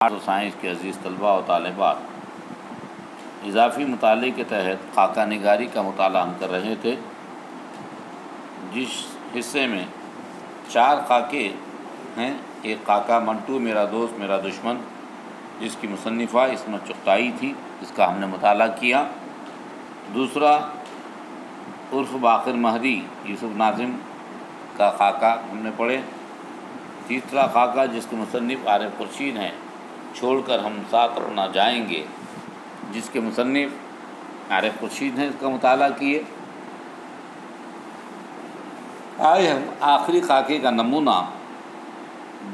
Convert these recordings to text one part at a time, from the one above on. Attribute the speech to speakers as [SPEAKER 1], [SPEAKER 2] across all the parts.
[SPEAKER 1] Arts و science کے عزیز طلباء و طالبات، اضافی مطالعے کے تحت خاکہ نگاری کا مطالعہ ہم کر رہے تھے، جس حصے میں 4 خاکے ہیں۔ ایک خاکہ منٹو میرا دوست میرا دشمن، جس کی مصنفہ عصمت چغتائی تھی، اس کا ہم نے مطالعہ کیا۔ دوسرا عرف باقر مہدی یوسف ناظم کا خاکہ ہم نے پڑھے۔ تیسرا خاکہ جس کے مصنف عارف خورشید ہیں، چھوڑ کر ہم ساتھ اپنا جائیں گے، جس کے مصنف عارف خورشید ہیں، اس کا مطالعہ کیے۔ آئے ہم آخری خاکے کا نمونہ،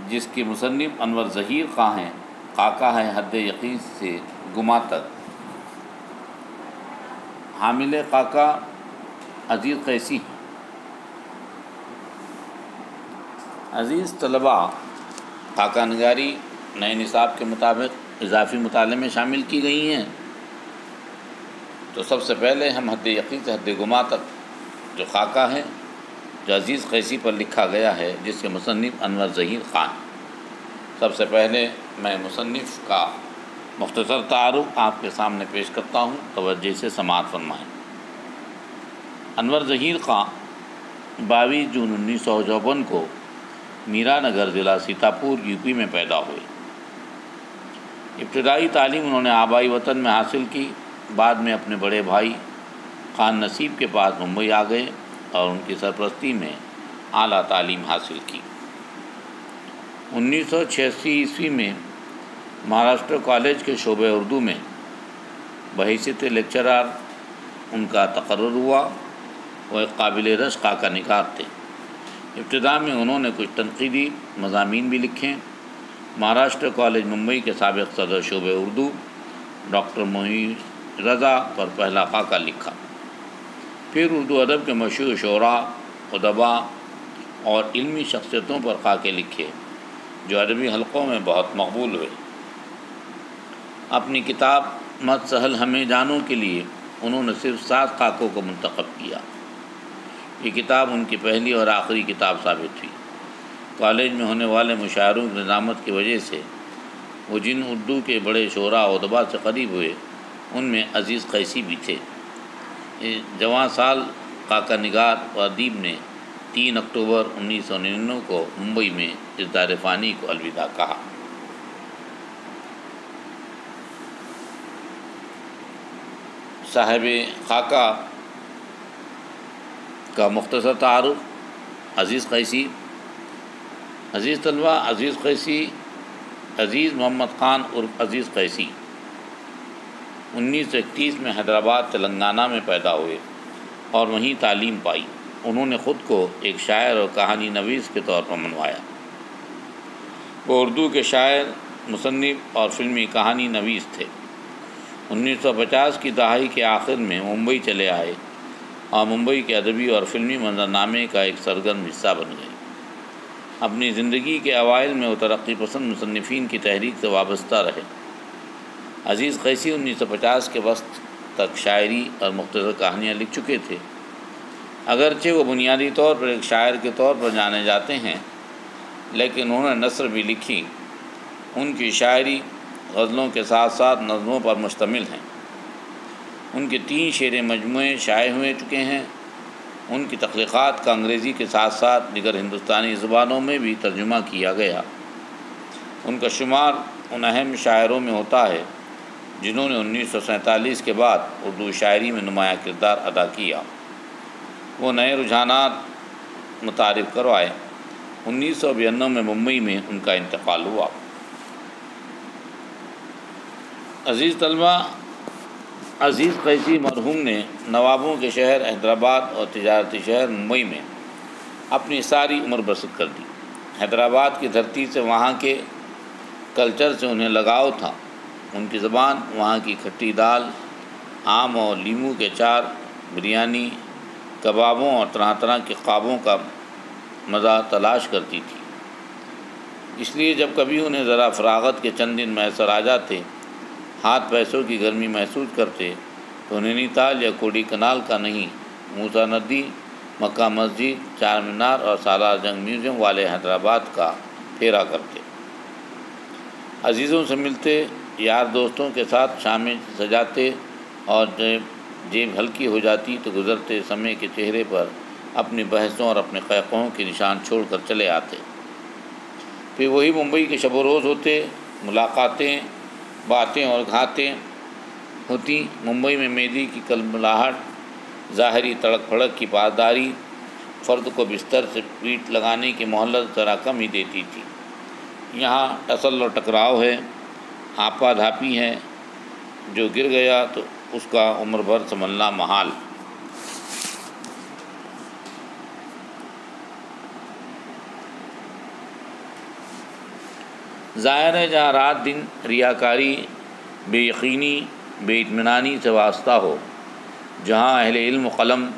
[SPEAKER 1] جس کے مصنف انور ظہیر خاں ہیں، خاکہ ہے حد یقین سے گما تک۔ حامل خاکہ عزیز قیسی۔ عزیز طلباء، خاکہ نگاری نئے نصاب کے مطابق اضافی مطالعے میں شامل کی گئی ہیں۔ تو سب سے پہلے ہم حد یقین سے حد گما تک جو خاکہ ہے، جو عزیز قیسی پر لکھا گیا ہے، جس کے مصنف انور ظہیر خاں۔ سب سے پہلے میں مصنف کا مختصر تعارف آپ کے سامنے پیش کرتا ہوں، توجہ سے سماعت فرمائیں۔ انور ظہیر خاں 22 جون 1954 کو میرا نگر ضلع سیتاپور یو پی میں پیدا ہوئے۔ ابتدائی تعلیم انہوں نے آبائی وطن میں حاصل کی، بعد میں اپنے بڑے بھائی خان نصیب کے پاس ممبئی آ گئے اور ان کی سرپرستی میں اعلیٰ تعلیم حاصل کی۔ 1986 عیسوی میں مہاراشٹر کالج کے شعبہ اردو میں بحیثیت لیکچرر ان کا تقرر ہوا۔ وہ ایک قابل رشک خاکہ نگار تھے۔ ابتدا میں انہوں نے کچھ تنقیدی مضامین بھی لکھے۔ مہاراشٹر کالج ممبئی کے سابق صدر شعبہ اردو ڈاکٹر محی رضا پر پہلا خاکہ لکھا۔ پھر اردو ادب کے مشہور شعراء، ادباء اور علمی شخصیتوں پر خاکے لکھے، جو ادبی حلقوں میں بہت مقبول ہوئے۔ اپنی کتاب مت سہل ہمیں جانوں کے لیے انہوں نے صرف 7 خاکوں کو منتخب کیا۔ یہ کتاب ان کی پہلی اور آخری کتاب ثابت ہوئی۔ کالج میں ہونے والے مشاعروں کی نظامت کی وجہ سے وہ جن اردو کے بڑے شعراء و ادباء سے قریب ہوئے، ان میں عزیز قیسی بھی تھے۔ جواں سال خاکہ نگار و ادیب نے 3 اکتوبر 1999 کو ممبئی میں اس دار فانی کو الوداع کہا۔ صاحب خاکہ کا مختصر تعارف۔ عزیز قیسی۔ عزیز طلباء، عزیز قیسی عزیز محمد خان عرف عزیز قیسی 1931 میں حیدرآباد تلنگانہ میں پیدا ہوئے اور وہیں تعلیم پائی۔ انہوں نے خود کو ایک شاعر اور کہانی نویس کے طور پر منوایا۔ وہ اردو کے شاعر، مصنف اور فلمی کہانی نویس تھے۔ 1950 کی دہائی کے آخر میں ممبئی چلے آئے اور ممبئی کے ادبی اور فلمی منظرنامے کا ایک سرگرم حصہ بن گئے۔ اپنی زندگی کے اوائل میں وہ ترقی پسند مصنفین کی تحریک سے وابستہ رہے۔ عزیز قیسی 1950 کے وسط تک شاعری اور مختصر کہانیاں لکھ چکے تھے۔ اگرچہ وہ بنیادی طور پر ایک شاعر کے طور پر جانے جاتے ہیں، لیکن انہوں نے نثر بھی لکھی۔ ان کی شاعری غزلوں کے ساتھ ساتھ نظموں پر مشتمل ہیں۔ ان کے 3 شعر مجموعے شائع ہوئے چکے ہیں۔ ان کی تخلیقات کا انگریزی کے ساتھ ساتھ دیگر ہندوستانی زبانوں میں بھی ترجمہ کیا گیا۔ ان کا شمار ان اہم شاعروں میں ہوتا ہے جنہوں نے 1947 کے بعد اردو شاعری میں نمایاں کردار ادا کیا۔ وہ نئے رجحانات متعارف کروائے۔ 1992 میں ممبئی میں ان کا انتقال ہوا۔ عزیز طلباء، عزیز قیسی مرحوم نے نوابوں کے شہر حیدرآباد اور تجارتی شہر ممبئی میں اپنی ساری عمر بسر کر دی۔ حیدرآباد کی دھرتی سے، وہاں کے کلچر سے انہیں لگاؤ تھا۔ ان کی زبان وہاں کی کھٹی دال، آم اور لیموں کے چار، بریانی، کبابوں اور طرح طرح کے خوابوں کا مزہ تلاش کرتی تھی۔ اس لیے جب کبھی انہیں ذرا فراغت کے چند دن میسر آ جاتے، ہاتھ پیسوں کی گرمی محسوس کرتے، تو نینی تال یا کوڈی کنال کا نہیں، موسیٰ ندی، مکہ مسجد، چار مینار اور سالار جنگ میوزیم والے حیدرآباد کا پھیرا کرتے۔ عزیزوں سے ملتے، یار دوستوں کے ساتھ شامیں سجاتے، اور جیب ہلکی ہو جاتی تو گزرتے سمے کے چہرے پر اپنی بحثوں اور اپنے قہقہوں کے نشان چھوڑ کر چلے آتے۔ پھر وہی ممبئی کے شب و روز ہوتے، ملاقاتیں، باتیں اور گھاتیں ہوتی۔ ممبئی میں میدی کی کلبلاہٹ، ظاہری تڑک پھڑک کی پاسداری فرد کو بستر سے پیٹ لگانے کی مہلت ذرا کم ہی دیتی تھی۔ یہاں ٹسل اور ٹکراؤ ہے، آپا دھاپی ہے، جو گر گیا تو اس کا عمر بھر سنبھلنا محال۔ ظاہر ہے جہاں رات دن ریاکاری، بے یقینی، بے اطمینانی سے وابستہ ہو، جہاں اہل علم و قلم،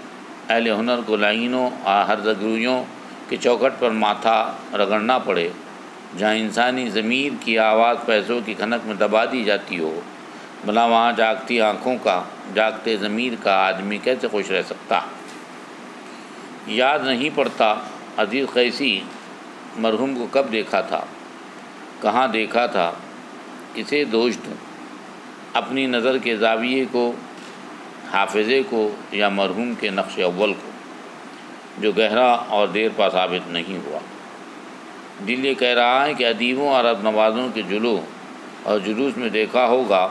[SPEAKER 1] اہل ہنر کو لعینوں اور ہرزگرویوں کے چوکھٹ پر ماتھا رگڑنا پڑے، جہاں انسانی ضمیر کی آواز پیسوں کی کھنک میں دبا دی جاتی ہو، بھلا وہاں جاگتی آنکھوں کا، جاگتے ضمیر کا آدمی کیسے خوش رہ سکتا؟ یاد نہیں پڑتا عزیز قیسی مرحوم کو کب دیکھا تھا، کہاں دیکھا تھا، کسے دوش دوں، اپنی نظر کے زاویے کو، حافظے کو، یا مرحوم کے نقش اول کو، جو گہرا اور دیر پا ثابت نہیں ہوا۔ دل یہ کہہ رہا ہے کہ ادیبوں اور ادب نوازوں کے جلوہ اور جلوس میں دیکھا ہوگا،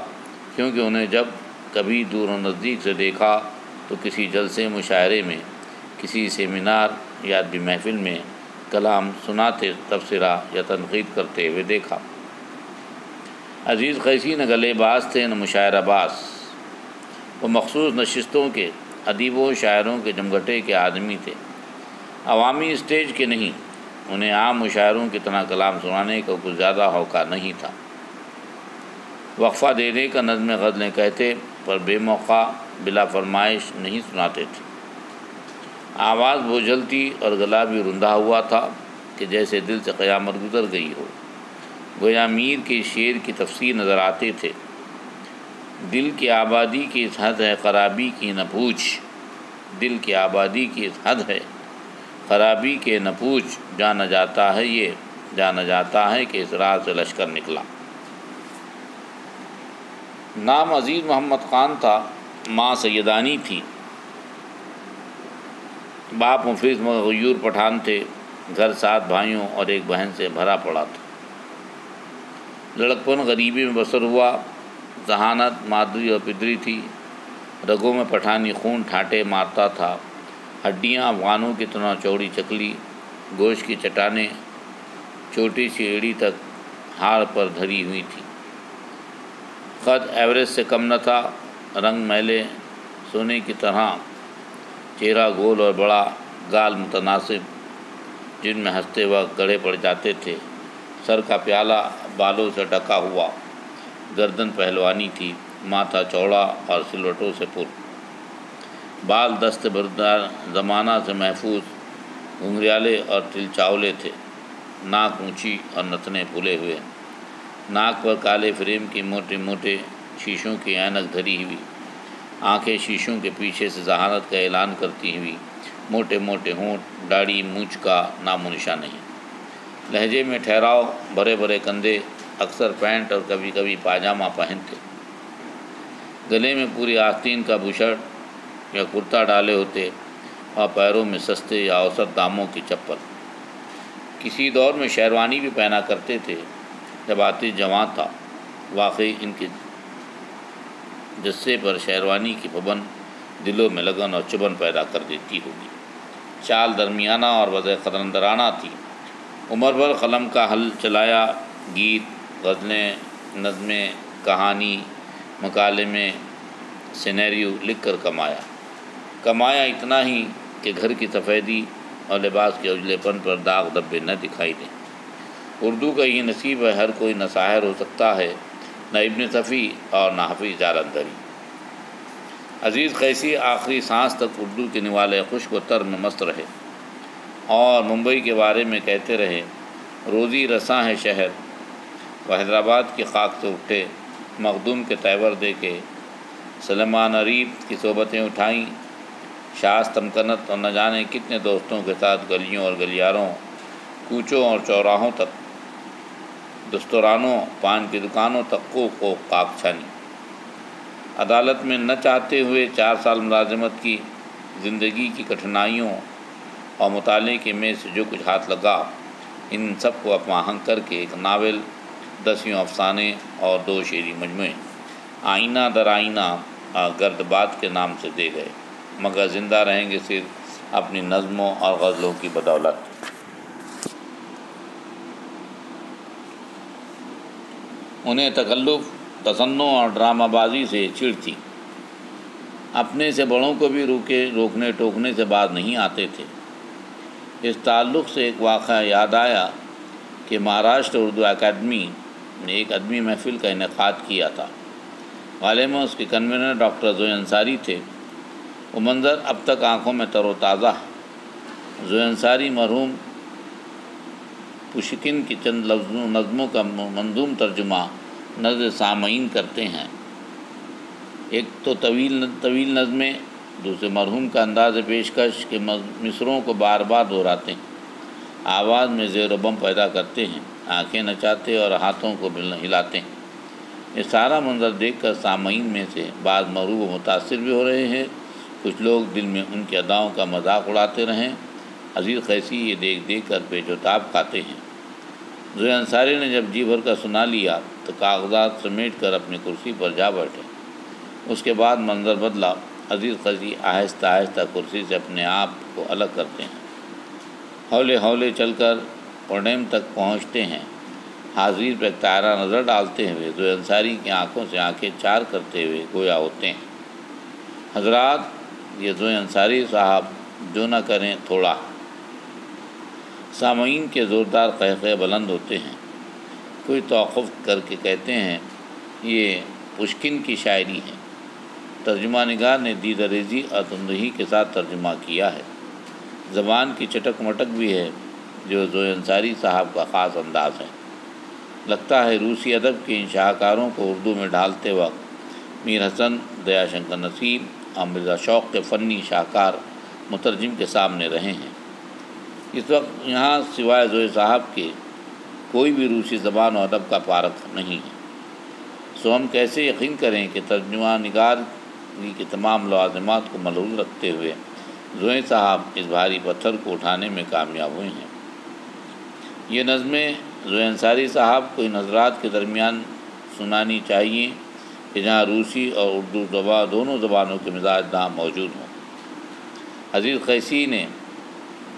[SPEAKER 1] کیونکہ انہیں جب کبھی دور و نزدیک سے دیکھا تو کسی جلسے مشاعرے میں، کسی سیمینار یا ادبی محفل میں کلام سناتے، تبصرہ یا تنقید کرتے ہوئے دیکھا۔ عزیز قیسی نہ گلے باز تھے نہ مشاعرہ باز، وہ مخصوص نشستوں کے، ادیبوں و شاعروں کے جمگھٹے کے آدمی تھے، عوامی اسٹیج کے نہیں۔ انہیں عام مشاعروں کی طرح کلام سنانے کا کچھ زیادہ ہوقا نہیں تھا۔ وقفہ دے دے کر نظم غزلیں کہتے، پر بے موقع بلا فرمائش نہیں سناتے تھے۔ آواز بوجھل تھی اور گلا بھی رندھا ہوا تھا کہ جیسے دل سے قیامت گزر گئی ہو، گویا میر کے شعر کی تفسیر نظر آتے تھے۔ دل کی آبادی کی اس حد ہے خرابی کی نہ پوچھ، دل کی آبادی کی اس حد ہے خرابی کے نہ پوچھ، جانا جاتا ہے یہ، جانا جاتا ہے کہ اس راہ سے لشکر نکلا۔ نام عزیز محمد خان تھا، ماں سیدانی تھی، باپ مفلس مگر غیور پٹھان تھے، گھر 7 بھائیوں اور 1 بہن سے بھرا پڑا تھا۔ لڑکپن غریبی میں بسر ہوا، ذہانت مادری اور پدری تھی، رگوں میں پٹھانی خون ٹھاٹے مارتا تھا، ہڈیاں افغانوں کی طرح چوڑی چکلی، گوشت کی چٹانیں چھوٹی سی ایڑی تک ہاڑ پر دھری ہوئی تھی، قد ایوریسٹ سے کم نہ تھا، رنگ میلے سونے کی طرح، چہرہ گول اور بڑا، گال متناسب جن میں ہنستے وقت گڑھے پڑ جاتے تھے، سر کا پیالہ بالوں سے ڈھکا ہوا، گردن پہلوانی تھی، ماتھا چوڑا اور سلوٹوں سے پر، بال دست بردار زمانہ سے محفوظ گھنگریالے اور تل چاولے تھے، ناک اونچی اور نتنے پھولے ہوئے، ناک پر کالے فریم کی موٹے موٹے شیشوں کی اینک دھری ہوئی، آنکھیں شیشوں کے پیچھے سے ذہانت کا اعلان کرتی ہوئی، موٹے موٹے ہونٹ، داڑھی مونچھ کا نام و نشان نہیں، لہجے میں ٹھہراؤ، بھرے بھرے کندھے، اکثر پینٹ اور کبھی کبھی پاجامہ پہنتے، گلے میں پوری آستین کا بشرٹ یا کرتا ڈالے ہوتے، اور پیروں میں سستے یا اوسط داموں کی چپل۔ کسی دور میں شیروانی بھی پہنا کرتے تھے جب آتش جواں تھا، واقعی ان کے جسے پر شیروانی کی پابند دلوں میں لگن اور چبھن پیدا کر دیتی ہوگی۔ چال درمیانہ اور وضع قلندرانہ تھی، عمر بھر قلم کا حل چلایا، گیت، غزلیں، نظمیں، کہانی، مکالمے، سینیریو لکھ کر کمایا اتنا ہی کہ گھر کی سفیدی اور لباس کے اجلے پن پر داغ دھبے نہ دکھائی دیں۔ اردو کا یہ نصیب ہے، ہر کوئی نہ شاعر ہو سکتا ہے، نہ ابن صفی اور نہ حفیظ جالندھری۔ عزیز قیسی آخری سانس تک اردو کے نوالے خشک و تر میں مست رہے، اور ممبئی کے بارے میں کہتے رہے، روزی رساں ہے شہر، وہ حیدرآباد کی خاک سے اٹھے، مخدوم کے تیور دے کے سلیمان عریب کی صحبتیں اٹھائیں، شاذ تمکنت اور نہ جانے کتنے دوستوں کے ساتھ گلیوں اور گلیاروں، کوچوں اور چوراہوں تک دستورانوں پان کی دکانوں تک کو خاک چھانی۔ عدالت میں نہ چاہتے ہوئے 4 سال ملازمت کی، زندگی کی کٹھنائیوں اور مطالعے کے میز سے جو کچھ ہاتھ لگا، ان سب کو اپاہنگ کر کے ایک ناول، 10 افسانے اور 2 شعری مجموعے آئینہ در آئینہ گردباد کے نام سے دے گئے، مگر زندہ رہیں گے صرف اپنی نظموں اور غزلوں کی بدولت۔ انہیں تکلف، تصنع اور ڈرامہ بازی سے چڑ تھی۔ اپنے سے بڑوں کو بھی روکنے ٹوکنے سے باز نہیں آتے تھے۔ اس تعلق سے ایک واقعہ یاد آیا کہ مہاراشٹر اردو اکیڈمی نے ایک ادبی محفل کا انعقاد کیا تھا۔ غالباً اس کے کنوینر ڈاکٹر زوئی انصاری تھے۔ وہ منظر اب تک آنکھوں میں تر و تازہ ہے۔ زوئی انصاری مرحوم پشکن کی چند نظموں کا منظوم ترجمہ نظر سامعین کرتے ہیں۔ ایک تو طویل نظمیں، دوسرے مرحوم کا انداز پیشکش کے مصرعوں کو بار بار دہراتے ہیں، آواز میں زیر و بم پیدا کرتے ہیں، آنکھیں نچاتے اور ہاتھوں کو ہلاتے ہیں۔ یہ سارا منظر دیکھ کر سامعین میں سے بعض مرعوب و متاثر بھی ہو رہے ہیں، کچھ لوگ دل میں ان کی اداؤں کا مذاق اڑاتے رہیں۔ عزیز قیسی یہ دیکھ کر پیچ و تاب کھاتے ہیں۔ زوئی انصاری نے جب جی بھر کا سنا لیا تو کاغذات سمیٹ کر اپنی کرسی پر جا بیٹھے۔ اس کے بعد منظر بدلا۔ عزیز قیسی آہستہ آہستہ کرسی سے اپنے آپ کو الگ کرتے ہیں، ہولے ہولے چل کر پوڈیم تک پہنچتے ہیں۔ حاضرین پر ایک طائرہ نظر ڈالتے ہوئے زوئی انصاری کی آنکھوں سے آنکھیں چار کرتے ہوئے گویا ہوتے ہیں، حضرات یہ زوئی انصاری صاحب جو نہ کریں تھوڑا۔ سامعین کے زوردار قہقہے بلند ہوتے ہیں۔ کوئی توقف کر کے کہتے ہیں یہ پشکن کی شاعری ہے۔ ترجمہ نگار نے دیدہ ریزی اور تندہی کے ساتھ ترجمہ کیا ہے۔ زبان کی چٹک مٹک بھی ہے جو زوئی انصاری صاحب کا خاص انداز ہے۔ لگتا ہے روسی ادب کے ان شاہکاروں کو اردو میں ڈھالتے وقت میر حسن، دیا شنکر نصیب اور مرزا شوق کے فنی شاہکار مترجم کے سامنے رہے ہیں۔ اس وقت یہاں سوائے زوئی صاحب کے کوئی بھی روسی زبان و ادب کا پارک نہیں ہے۔ سو ہم کیسے یقین کریں کہ ترجمہ نگار کی تمام لوازمات کو ملحوظ رکھتے ہوئے زوئی صاحب اس بھاری پتھر کو اٹھانے میں کامیاب ہوئے ہیں۔ یہ نظمیں زوئی انصاری صاحب کو ان حضرات کے درمیان سنانی چاہیے کہ جہاں روسی اور اردو دونوں زبانوں کے مزاج نام موجود ہوں۔ عزیز قیسی نے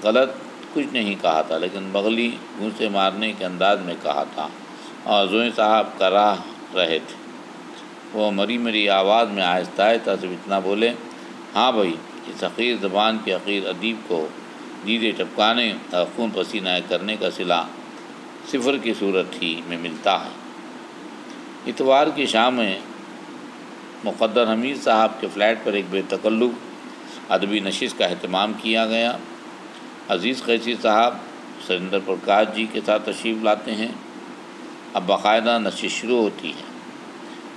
[SPEAKER 1] غلط کچھ نہیں کہا تھا، لیکن بغلی گھونسے مارنے کے انداز میں کہا تھا اور زوئی صاحب کراہ رہے تھے۔ وہ مری آواز میں آہستہ آہستہ سے اتنا بولے، ہاں بھائی، اس حقیر زبان کے حقیر ادیب کو دیدے ٹپکانے اور خون پسینہ کرنے کا صلہ صفر کی صورت ہی میں ملتا ہے۔ اتوار کی شام میں مقدر حمید صاحب کے فلیٹ پر ایک بے تکلف ادبی نشست کا اہتمام کیا گیا۔ عزیز قیسی صاحب سریندر پرکاش جی کے ساتھ تشریف لاتے ہیں۔ اب باقاعدہ نشست شروع ہوتی ہے۔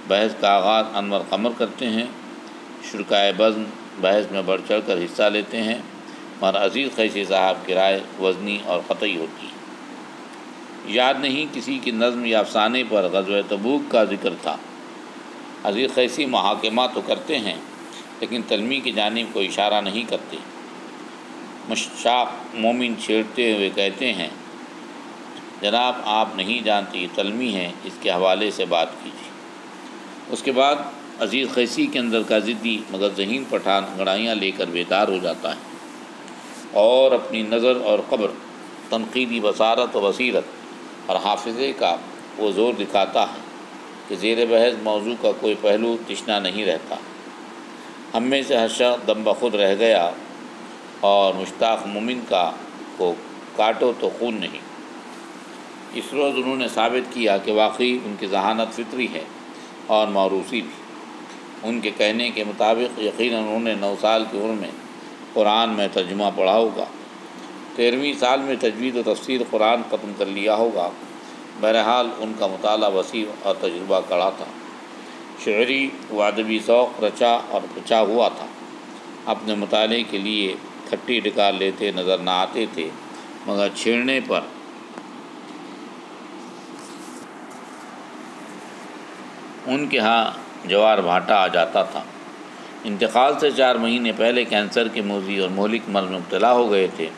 [SPEAKER 1] بحث کا آغاز انور قمر کرتے ہیں۔ شرکائے بزم بحث میں بڑھ چڑھ کر حصہ لیتے ہیں، مگر عزیز قیسی صاحب کی رائے وزنی اور قطعی ہوتی ہے۔ یاد نہیں کسی کی نظم یا افسانے پر غزوہ تبوک کا ذکر تھا۔ عزیز قیسی محاکمہ تو کرتے ہیں لیکن تلمی کی جانب کوئی اشارہ نہیں کرتے۔ مشتاق مومن چھیڑتے ہوئے کہتے ہیں، جناب آپ نہیں جانتے یہ تلمی ہے، اس کے حوالے سے بات کیجیے۔ اس کے بعد عزیز قیسی کے اندر کا ضدی مگر ذہین پٹھان انگڑائیاں لے کر بیدار ہو جاتا ہے اور اپنی نظر اور قبر، تنقیدی بصارت و بصیرت اور حافظے کا وہ زور دکھاتا ہے کہ زیر بحث موضوع کا کوئی پہلو تشنا نہیں رہتا۔ ہم میں سے ہر شخص دم بخود رہ گیا اور مشتاق مومن کو کاٹو تو خون نہیں۔ اس روز انہوں نے ثابت کیا کہ واقعی ان کی ذہانت فطری ہے اور موروثی بھی۔ ان کے کہنے کے مطابق یقیناً انہوں نے 9 سال کی عمر میں قرآن میں ترجمہ پڑھا ہوگا، 13ویں سال میں تجوید و تفسیر قرآن ختم کر لیا ہوگا۔ بہرحال ان کا مطالعہ وسیع اور تجربہ کڑا تھا۔ شعری و ادبی ذوق رچا اور پچا ہوا تھا۔ اپنے مطالعے کے لیے کھٹی ڈکار لیتے نظر نہ آتے تھے، مگر چھیڑنے پر ان کے ہاں جوار بھاٹا آ جاتا تھا۔ انتقال سے 4 مہینے پہلے کینسر کے موذی اور مہلک مرض میں مبتلا ہو گئے تھے۔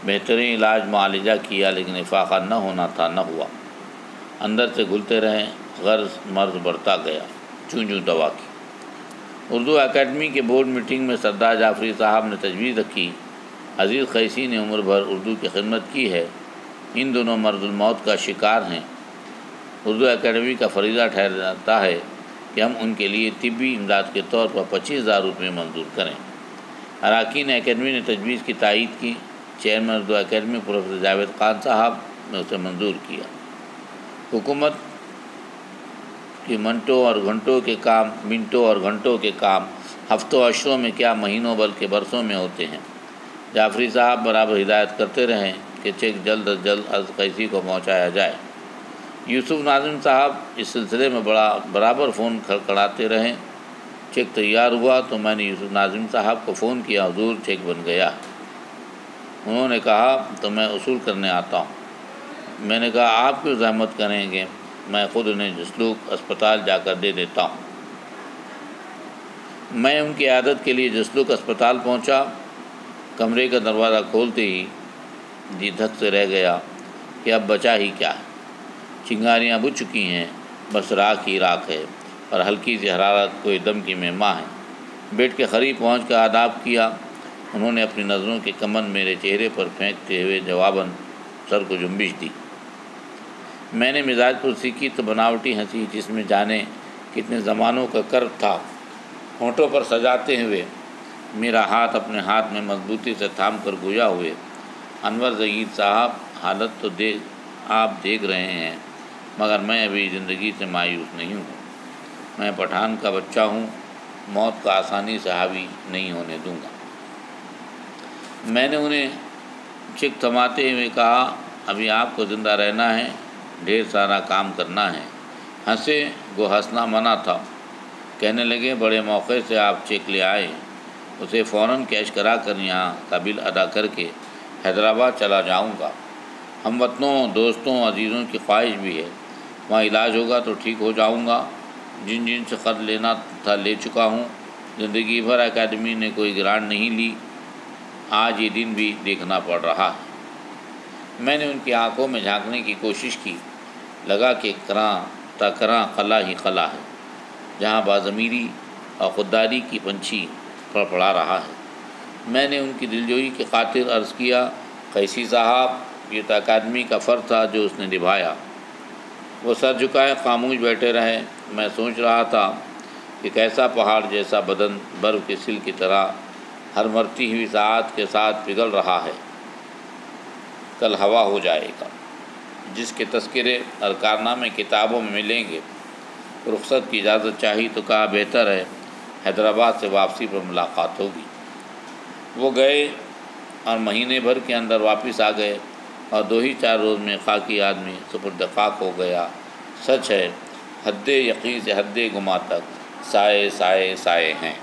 [SPEAKER 1] بہترین علاج معالجہ کیا لیکن افاقہ نہ ہونا تھا، نہ ہوا۔ اندر سے گھلتے رہے، غرض مرض بڑھتا گیا، چوں دوا کی۔ اردو اکیڈمی کے بورڈ میٹنگ میں سردار جعفری صاحب نے تجویز رکھی، عزیز قیسی نے عمر بھر اردو کی خدمت کی ہے، ان دونوں مرض الموت کا شکار ہیں۔ اردو اکیڈمی کا فریضہ ٹھہرتا ہے کہ ہم ان کے لیے طبی امداد کے طور پر 25,000 روپے منظور کریں۔ اراکین اکیڈمی نے تجویز کی تائید کی۔ Chairman Urdu academy professor Javed Khan صاحب نے اسے منظور کیا۔ حکومت کی منٹوں اور گھنٹوں کے کام ہفتوں عشروں میں کیا مہینوں بلکہ برسوں میں ہوتے ہیں۔ جعفری صاحب برابر ہدایت کرتے رہیں کہ چیک جلد از جلد عزیز قیسی کو پہنچایا جائے۔ یوسف ناظم صاحب اس سلسلے میں برابر فون کھڑکڑاتے رہیں۔ چیک تیار ہوا تو میں نے یوسف ناظم صاحب کو فون کیا، حضور چیک بن گیا۔ انہوں نے کہا تو میں اصول کرنے آتا ہوں۔ میں نے کہا آپ کیوں زحمت کریں گے، میں خود انہیں جسلوک اسپتال جا کر دے دیتا ہوں۔ میں ان کی عیادت کے لیے جسلوک اسپتال پہنچا۔ کمرے کا دروازہ کھولتے ہی جی دھک سے رہ گیا کہ اب بچا ہی کیا ہے۔ چنگاریاں بجھ چکی ہیں، بس راکھ ہی راکھ ہے اور ہلکی سی حرارت کوئی دم کی مہما ہے۔ بیڈ کے قریب پہنچ کر آداب کیا۔ انہوں نے اپنی نظروں کی کمند میرے چہرے پر پھینکتے ہوئے جواباً سر کو جنبش دی۔ میں نے مزاج پرسی کی تو بناوٹی ہنسی جس میں جانے کتنے زمانوں کا کرب تھا ہونٹوں پر سجاتے ہوئے میرا ہاتھ اپنے ہاتھ میں مضبوطی سے تھام کر گویا ہوئے، انور زہید صاحب، حالت تو آپ دیکھ رہے ہیں، مگر میں ابھی زندگی سے مایوس نہیں ہوں۔ میں پٹھان کا بچہ ہوں، موت کا آسانی سے حاوی نہیں ہونے دوں گا۔ میں نے انہیں چیک تھماتے ہوئے کہا، ابھی آپ کو زندہ رہنا ہے، ڈھیر سارا کام کرنا ہے۔ ہنسے، گو ہنسنا منع تھا۔ کہنے لگے بڑے موقع سے آپ چیک لے آئے، اسے فوراً کیش کرا کر یہاں کا بل ادا کر کے حیدرآباد چلا جاؤں گا۔ ہم وطنوں، دوستوں، عزیزوں کی خواہش بھی ہے، وہاں علاج ہوگا تو ٹھیک ہو جاؤں گا۔ جن سے قرض لینا تھا لے چکا ہوں۔ زندگی بھر اکیڈمی نے کوئی گرانٹ نہیں لی، آج یہ دن بھی دیکھنا پڑ رہا ہے۔ میں نے ان کی آنکھوں میں جھانکنے کی کوشش کی، لگا کہ کراں تا کراں خلا ہی خلا ہے، جہاں باضمیری اور خودداری کی پنچھی پڑپڑا رہا ہے۔ میں نے ان کی دلجوئی کی خاطر عرض کیا، قیسی صاحب، یہ تو اکیڈمی کا فرض تھا جو اس نے نبھایا۔ وہ سر جھکائے خاموش بیٹھے رہے۔ میں سوچ رہا تھا کہ کیسا پہاڑ جیسا بدن برف کے سل کی طرح ہر مرتی ہوئی ساعت کے ساتھ پگھل رہا ہے، کل ہوا ہو جائے گا، جس کے تذکرے اور کارنامے کتابوں میں ملیں گے۔ رخصت کی اجازت چاہی تو کہا بہتر ہے حیدرآباد سے واپسی پر ملاقات ہوگی۔ وہ گئے اور مہینے بھر کے اندر واپس آ گئے اور 2 ہی 4 روز میں خاکی آدمی سپرد خاک ہو گیا۔ سچ ہے، حد یقین سے حد گما تک سائے سائے سائے ہیں۔